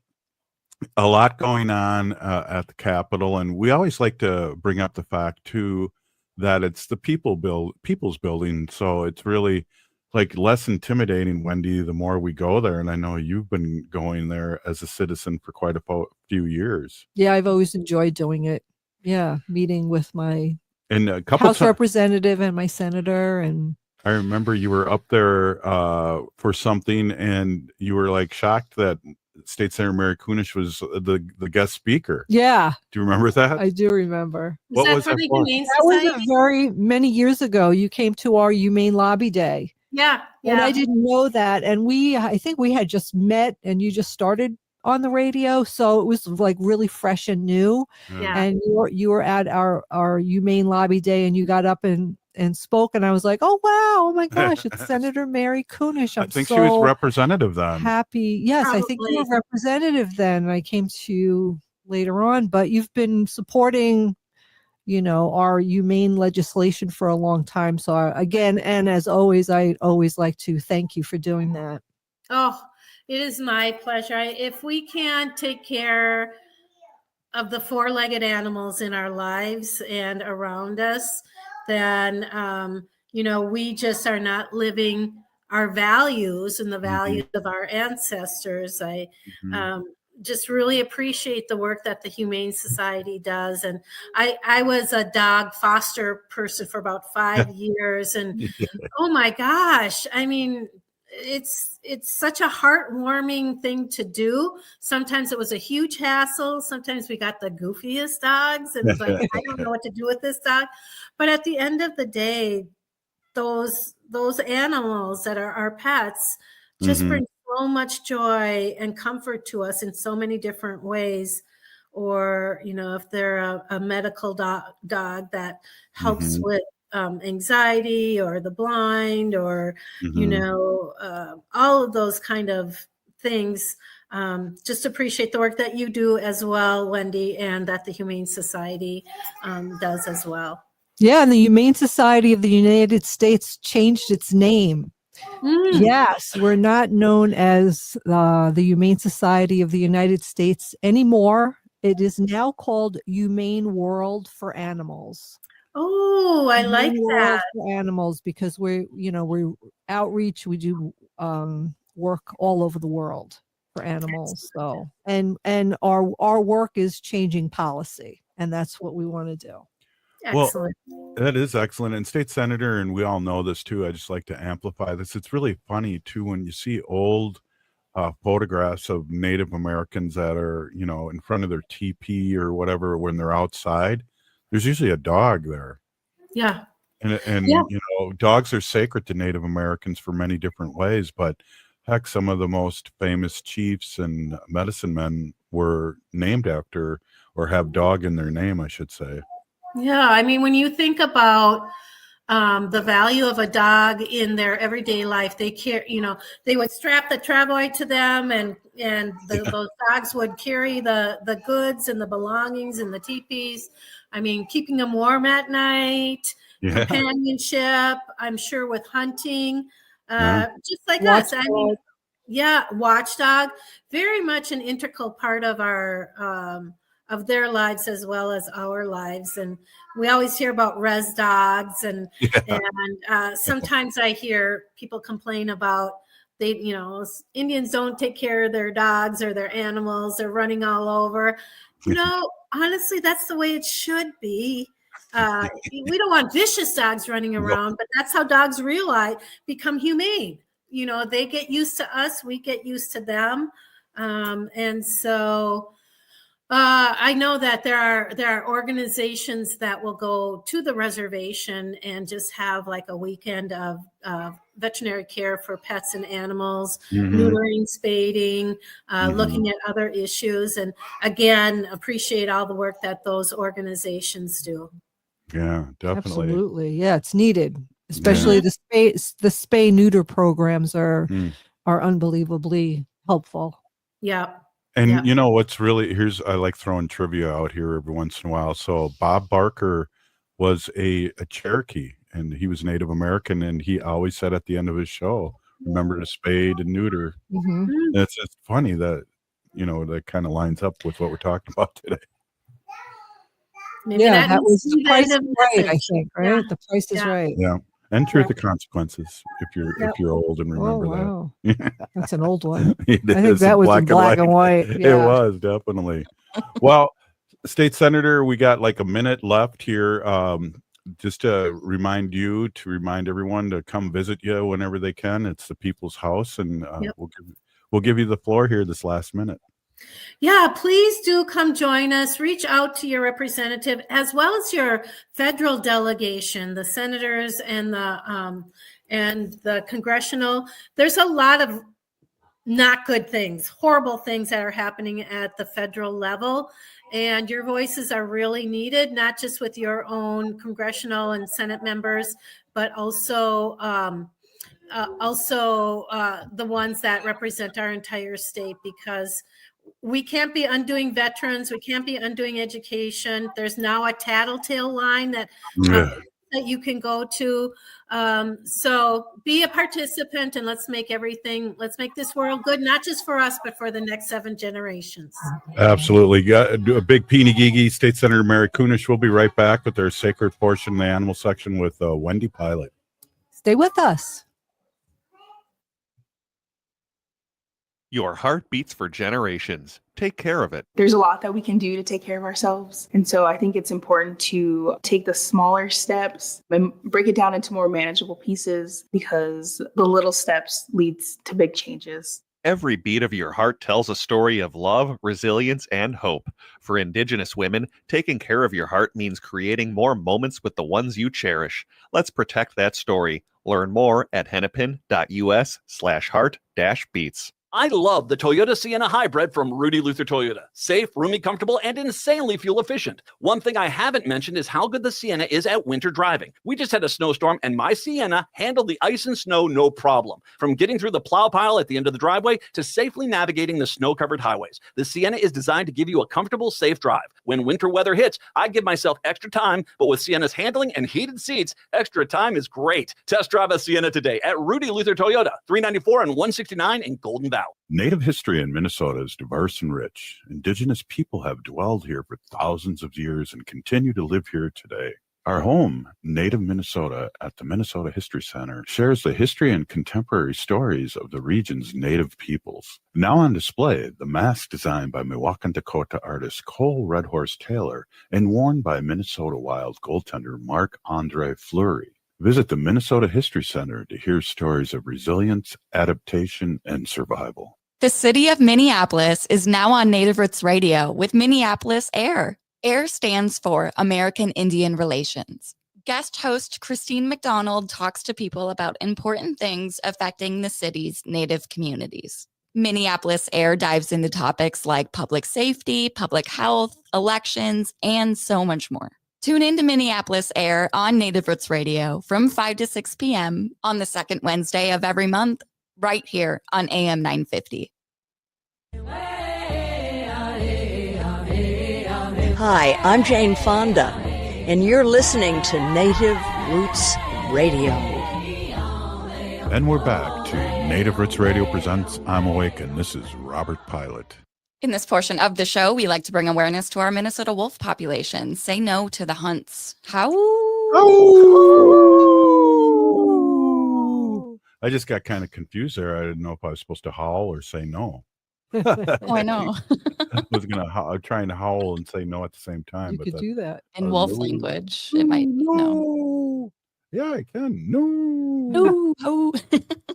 K: a lot going on at the Capitol, and we always like to bring up the fact too that it's the people's building, so it's really like less intimidating, Wendy, the more we go there. And I know you've been going there as a citizen for quite a few years.
L: Yeah, I've always enjoyed doing it. Yeah, meeting with my
K: House
L: representative and my senator. And
K: I remember you were up there for something, and you were like shocked that State Senator Mary Kunesh was the guest speaker.
L: Yeah.
K: Do you remember that?
L: I do remember.
K: What was that for?
L: That was very many years ago. You came to our Humane Lobby Day.
O: Yeah.
L: And I didn't know that. And I think we had just met and you just started on the radio. So it was like really fresh and new.
O: Yeah.
L: And you were at our Humane Lobby Day and you got up and spoke. And I was like, oh, wow. Oh, my gosh. It's Senator Mary Kunesh.
K: I think she was representative then.
L: Happy. Yes,
O: Probably.
L: I think you were representative then. I came to you later on. But you've been supporting our humane legislation for a long time. So again, and as always, I always like to thank you for doing that.
O: Oh, it is my pleasure. If we can take care of the 4-legged animals in our lives and around us, then, we just are not living our values and the values of our ancestors. I just really appreciate the work that the Humane Society does. And I was a dog foster person for about 5 years. And oh my gosh, I mean, it's such a heartwarming thing to do. Sometimes it was a huge hassle. Sometimes we got the goofiest dogs and it's like, I don't know what to do with this dog. But at the end of the day, those animals that are our pets just bring so much joy and comfort to us in so many different ways. Or, if they're a medical dog that helps with anxiety or the blind or, all of those kind of things. Just appreciate the work that you do as well, Wendy, and that the Humane Society does as well.
L: Yeah, and the Humane Society of the United States changed its name. Yes, we're not known as the Humane Society of the United States anymore. It is now called Humane World for Animals.
O: Oh, I like
L: One
O: that.
L: world for animals, because we outreach, we do work all over the world for animals. So and our work is changing policy, and that's what we want to do.
O: Excellent.
K: Well, that is excellent. And state senator, and we all know this too. I just like to amplify this. It's really funny too when you see old photographs of Native Americans that are, in front of their teepee or whatever when they're outside. There's usually a dog there.
O: Yeah.
K: And
O: Yeah.
K: dogs are sacred to Native Americans for many different ways, but heck, some of the most famous chiefs and medicine men were named after, or have dog in their name, I should say.
O: Yeah, I mean, when you think about the value of a dog in their everyday life, they care. They would strap the travois to them, and those dogs would carry the goods and the belongings and the teepees. I mean, keeping them warm at night, companionship. I'm sure with hunting, just like us. I mean, watchdog, very much an integral part of our. Of their lives as well as our lives. And we always hear about res dogs and sometimes I hear people complain about Indians don't take care of their dogs or their animals. They're running all over. Honestly, that's the way it should be. We don't want vicious dogs running around, but that's how dogs become humane. They get used to us, we get used to them. And so I know that there are organizations that will go to the reservation and just have like a weekend of veterinary care for pets and animals, neutering, spading, looking at other issues. And again, appreciate all the work that those organizations do.
K: Yeah, definitely.
L: Absolutely. Yeah, it's needed, especially the spay neuter programs are unbelievably helpful.
O: Yeah.
K: And what's really, I like throwing trivia out here every once in a while. So Bob Barker was a Cherokee, and he was Native American, and he always said at the end of his show, remember to spade and neuter. It's funny that, that kind of lines up with what we're talking about today.
O: Maybe
L: that was the price is right, I think, right?
O: Yeah.
L: The price is right.
K: Yeah. And truth the consequences if you're old and remember that.
L: That's an old one.
K: I
L: think that was in black and white. Yeah.
K: It was definitely. Well, State Senator, we got like a minute left here. Just to remind everyone to come visit you whenever they can. It's the People's House, and we'll give you the floor here this last minute.
O: Yeah, please do come join us. Reach out to your representative as well as your federal delegation, the senators and the congressional. There's a lot of not good things, horrible things that are happening at the federal level. And your voices are really needed, not just with your own congressional and Senate members, but also the ones that represent our entire state, because we can't be undoing veterans. We can't be undoing education. There's now a tattletale line that you can go to. So be a participant, and let's make this world good, not just for us, but for the next 7 generations.
K: Absolutely. A big Peeny Gigi. State Senator Mary Kunesh. We'll be right back with their sacred portion in the animal section with Wendy Pilot.
L: Stay with us.
B: Your heart beats for generations. Take care of it.
C: There's a lot that we can do to take care of ourselves. And so I think it's important to take the smaller steps and break it down into more manageable pieces, because the little steps leads to big changes.
B: Every beat of your heart tells a story of love, resilience, and hope. For Indigenous women, taking care of your heart means creating more moments with the ones you cherish. Let's protect that story. Learn more at hennepin.us/heart-beats.
A: I love the Toyota Sienna Hybrid from Rudy Luther Toyota. Safe, roomy, comfortable, and insanely fuel efficient. One thing I haven't mentioned is how good the Sienna is at winter driving. We just had a snowstorm, and my Sienna handled the ice and snow no problem. From getting through the plow pile at the end of the driveway to safely navigating the snow-covered highways, the Sienna is designed to give you a comfortable, safe drive. When winter weather hits, I give myself extra time, but with Sienna's handling and heated seats, extra time is great. Test drive a Sienna today at Rudy Luther Toyota, 394 and 169 in Golden Valley.
K: Native history in Minnesota is diverse and rich. Indigenous people have dwelled here for thousands of years and continue to live here today. Our home, Native Minnesota, at the Minnesota History Center, shares the history and contemporary stories of the region's Native peoples. Now on display, the mask designed by Milwaukee, Dakota artist Cole Red Horse Taylor and worn by Minnesota Wild goaltender Marc-Andre Fleury. Visit the Minnesota History Center to hear stories of resilience, adaptation, and survival.
D: The city of Minneapolis is now on Native Roots Radio with Minneapolis Air. AIR stands for American Indian Relations. Guest host Christine McDonald talks to people about important things affecting the city's Native communities. Minneapolis Air dives into topics like public safety, public health, elections, and so much more. Tune in to Minneapolis Air on Native Roots Radio from 5 to 6 p.m. on the second Wednesday of every month, right here on AM 950.
E: Hi, I'm Jane Fonda, and you're listening to Native Roots Radio.
K: And we're back to Native Roots Radio presents I'm Awake, and this is Robert Pilot.
D: In this portion of the show, we like to bring awareness to our Minnesota wolf population. Say no to the hunts. How?
K: I just got kind of confused there. I didn't know if I was supposed to howl or say no.
D: Oh, I know.
K: I was trying to howl and say no at the same time.
L: You could do that.
D: In wolf language, it might be no.
K: Yeah, I can. No.
D: No.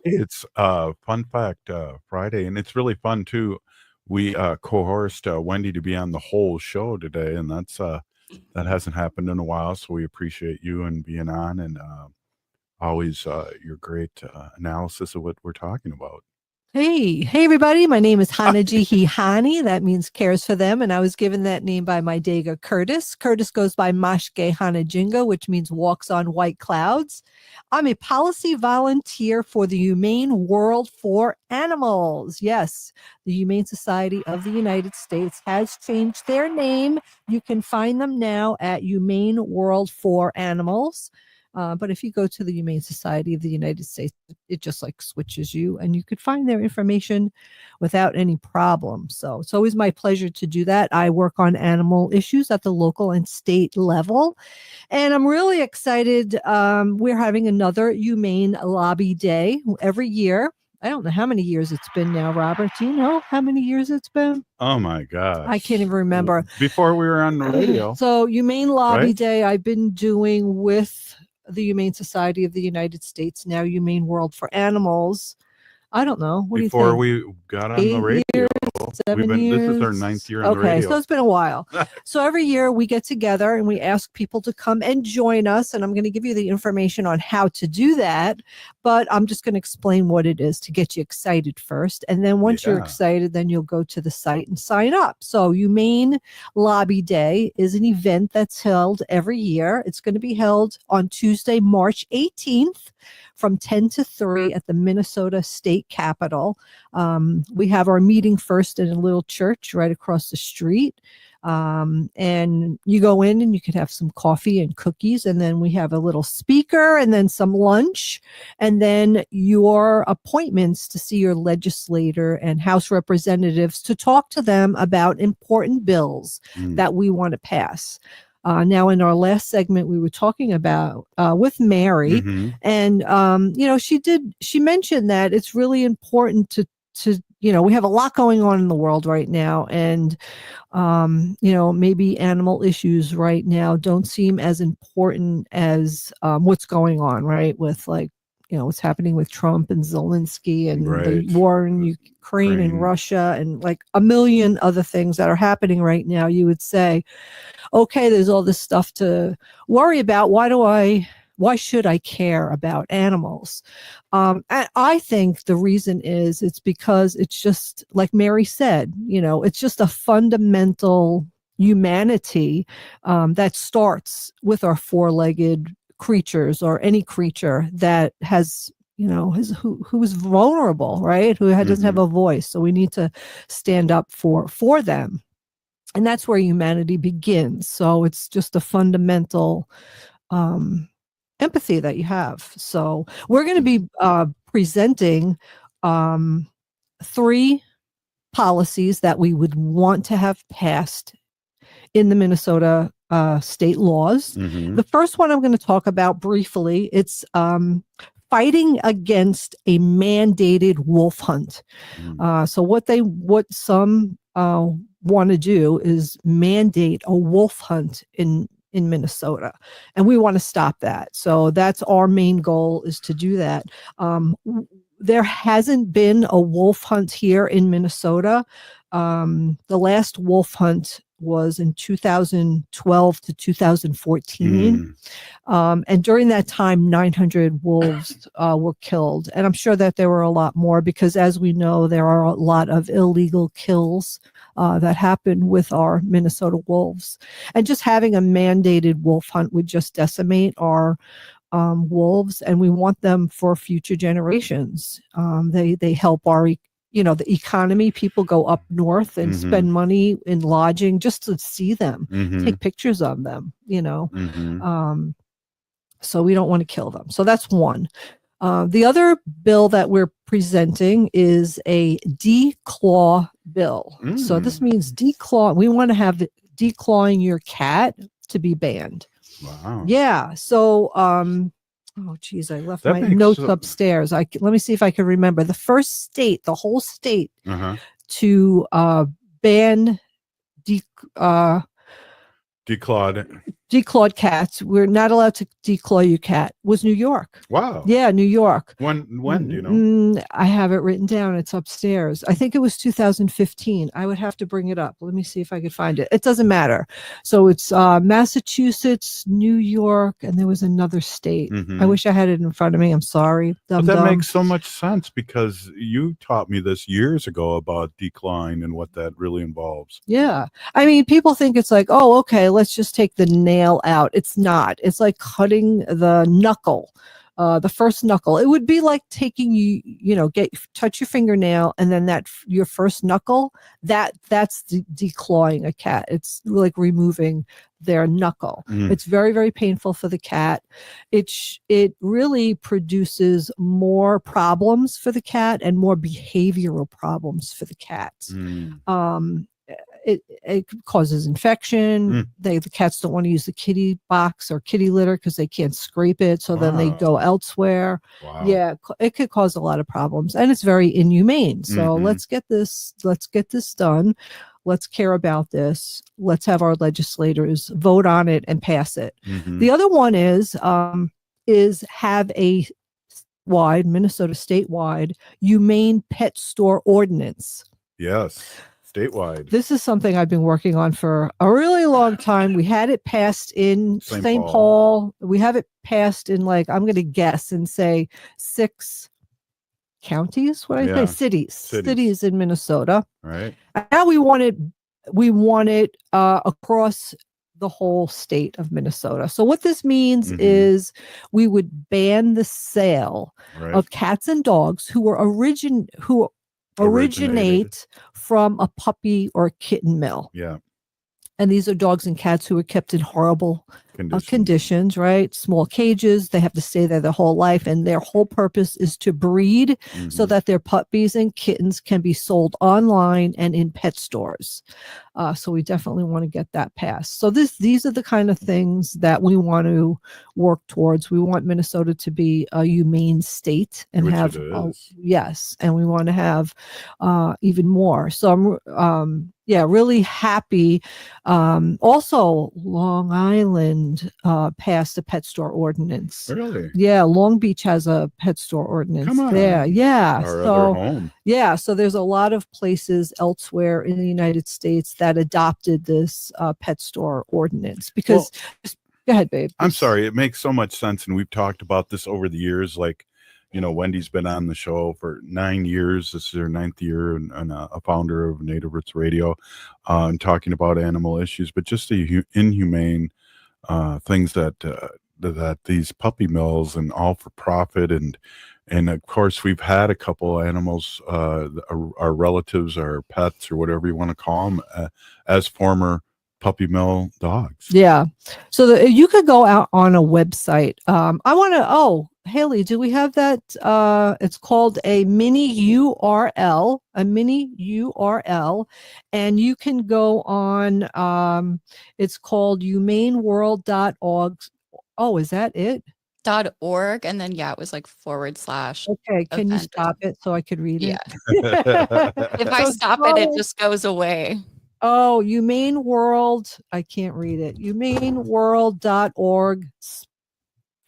K: It's fun fact Friday, and it's really fun too. We coerced Wendy to be on the whole show today, and that's that hasn't happened in a while. So we appreciate you and being on, and always your great analysis of what we're talking about.
L: Hey, everybody. My name is Hanaji Hihani. That means cares for them. And I was given that name by my Dega Curtis. Curtis goes by Mashke Hanajinga, which means walks on white clouds. I'm a policy volunteer for the Humane World for Animals. Yes, the Humane Society of the United States has changed their name. You can find them now at Humane World for Animals. But if you go to the Humane Society of the United States, it just like switches you, and you could find their information without any problem. So it's always my pleasure to do that. I work on animal issues at the local and state level, and I'm really excited. We're having another Humane Lobby Day every year. I don't know how many years it's been now, Robert. Do you know how many years it's been?
K: Oh my gosh.
L: I can't even remember.
K: Before we were on the radio.
L: So Humane Lobby
K: Right?
L: Day I've been doing with the Humane Society of the United States, now Humane World for Animals. I don't know. What
K: Before
L: do you think?
K: we got on the radio.
L: Years, 7 years.
K: This is our 9th year on the
L: Okay,
K: radio.
L: so it's been a while. So every year we get together and we ask people to come and join us. And I'm going to give you the information on how to do that. But I'm just going to explain what it is to get you excited first. And then once you're
K: Yeah.
L: excited, then you'll go to the site and sign up. So Humane Lobby Day is an event that's held every year. It's going to be held on Tuesday, March 18th from 10 to 3 at the Minnesota State Capitol. We have our meeting first in a little church right across the street. And you go in and you can have some coffee and cookies. And then we have a little speaker and then some lunch. And then your appointments to see your legislator and House representatives to talk to them about important bills that we want to pass. Now, in our last segment, we were talking about with Mary, and she mentioned that it's really important to we have a lot going on in the world right now, and maybe animal issues right now don't seem as important as what's going on, right? With what's happening with Trump and Zelensky and the war in Ukraine and Russia and like a million other things that are happening right now. You would say, okay, there's all this stuff to worry about. Why should I care about animals? I think the reason is it's because it's just like Mary said, it's just a fundamental humanity that starts with our four-legged creatures or any creature that has who is vulnerable, right? Who doesn't have a voice. So we need to stand up for them. And that's where humanity begins. So it's just a fundamental empathy that you have. So we're going to be presenting 3 policies that we would want to have passed in the Minnesota state laws.
K: Mhm.
L: The first one I'm going to talk about briefly, it's fighting against a mandated wolf hunt. So what some want to do is mandate a wolf hunt in Minnesota, and we want to stop that. So that's our main goal, is to do that. There hasn't been a wolf hunt here in Minnesota. The last wolf hunt was in 2012 to 2014. And during that time, 900 wolves were killed. And I'm sure that there were a lot more, because as we know, there are a lot of illegal kills that happen with our Minnesota wolves. And just having a mandated wolf hunt would just decimate our wolves, and we want them for future generations. They help our the economy. People go up north and spend money in lodging just to see them, take pictures of them, so we don't want to kill them. So that's one. The other bill that we're presenting is a declaw bill. So this means declaw. We want to have declawing your cat to be banned.
K: Wow.
L: Yeah. So, oh geez, I left
K: That
L: my
K: makes
L: notes
K: so-
L: upstairs. Let me see if I can remember. The first state, the whole state, to ban declawed cats. We're not allowed to declaw your cat. Was New York.
K: Wow.
L: Yeah, New York.
K: When do you know?
L: I have it written down. It's upstairs. I think it was 2015. I would have to bring it up. Let me see if I could find it. It doesn't matter. So it's Massachusetts, New York, and there was another state. I wish I had it in front of me. I'm sorry.
K: But that makes so much sense, because you taught me this years ago about decline and what that really involves.
L: Yeah. I mean, people think it's like, oh, okay, let's just take the nail out. It's not. It's like cutting the knuckle, the first knuckle. It would be like taking touch your fingernail, and then your first knuckle, that's declawing a cat. It's like removing their knuckle. It's very, very painful for the cat. It really produces more problems for the cat and more behavioral problems for the cat. It causes infection. The cats don't want to use the kitty box or kitty litter because they can't scrape it. So then they go elsewhere.
K: Wow.
L: Yeah, it could cause a lot of problems, and it's very inhumane. So let's get this done. Let's care about this. Let's have our legislators vote on it and pass it. The other one is have a Minnesota statewide humane pet store ordinance.
K: Yes. Statewide.
L: This is something I've been working on for a really long time. We had it passed in St. Paul. We have it passed in, like, I'm going to guess and say 6 counties. What I say? Cities in Minnesota.
K: Right.
L: And now we want it across the whole state of Minnesota. So what this means is we would ban the sale of cats and dogs who originate from a puppy or kitten mill.
K: Yeah.
L: And these are dogs and cats who are kept in horrible conditions, right? Small cages. They have to stay there their whole life. And their whole purpose is to breed so that their puppies and kittens can be sold online and in pet stores. So we definitely want to get that passed. So these are the kind of things that we want to work towards. We want Minnesota to be a humane state and have, yes, and we want to have even more. So I'm really happy. Also, Long Island passed a pet store ordinance.
K: Really?
L: Yeah, Long Beach has a pet store ordinance.
K: Come on.
L: There. Yeah.
K: Our other home.
L: Yeah, so there's a lot of places elsewhere in the United States that adopted this pet store ordinance because. Go ahead, babe.
K: I'm sorry. It makes so much sense, and we've talked about this over the years. Like, Wendy's been on the show for 9 years. This is her 9th year, and a founder of Native Roots Radio, and talking about animal issues, but just the inhumane things that these puppy mills and all for profit, and of course we've had a couple animals, our relatives, our pets, or whatever you want to call them, as former puppy mill dogs.
L: Yeah. So you could go out on a website. I want to, Haley, do we have that? It's called a mini URL, and you can go on, it's called humaneworld.org. Oh, is that it?
D: .org, and then it was like /
L: Okay, can you
D: event.
L: stop it so I could read it?
D: If I stop it just goes away.
L: Oh, Humane World. I can't read it. humaneworld.org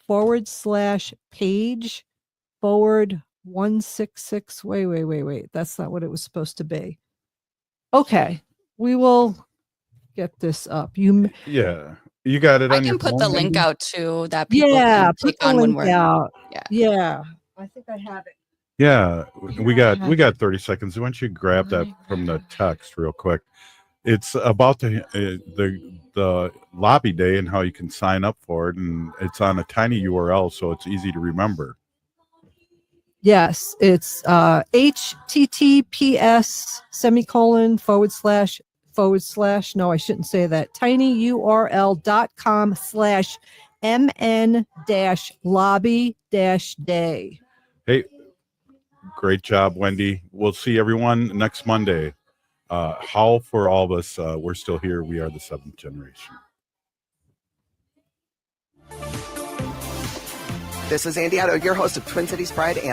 L: /page /166. Wait. That's not what it was supposed to be. Okay. We will get this up.
K: Yeah. You got it
D: I
K: on your
D: can put
K: phone,
D: the link
K: Wendy?
D: out too that people
L: Yeah,
D: can
L: put
D: take
L: the
D: on when
L: link
D: we're
L: out.
D: Yeah.
L: Yeah. I think I have it.
K: Yeah, we got 30 seconds. Why don't you grab that from the text real quick? It's about the lobby day and how you can sign up for it, and it's on a tiny URL, so it's easy to remember.
L: Yes, it's https:// no, I shouldn't say that, tinyurl.com/mn-lobby-day.
K: Hey, great job, Wendy. We'll see everyone next Monday. How for all of us, we're still here. We are the seventh generation.
F: This is Andy Otto, your host of Twin Cities Pride and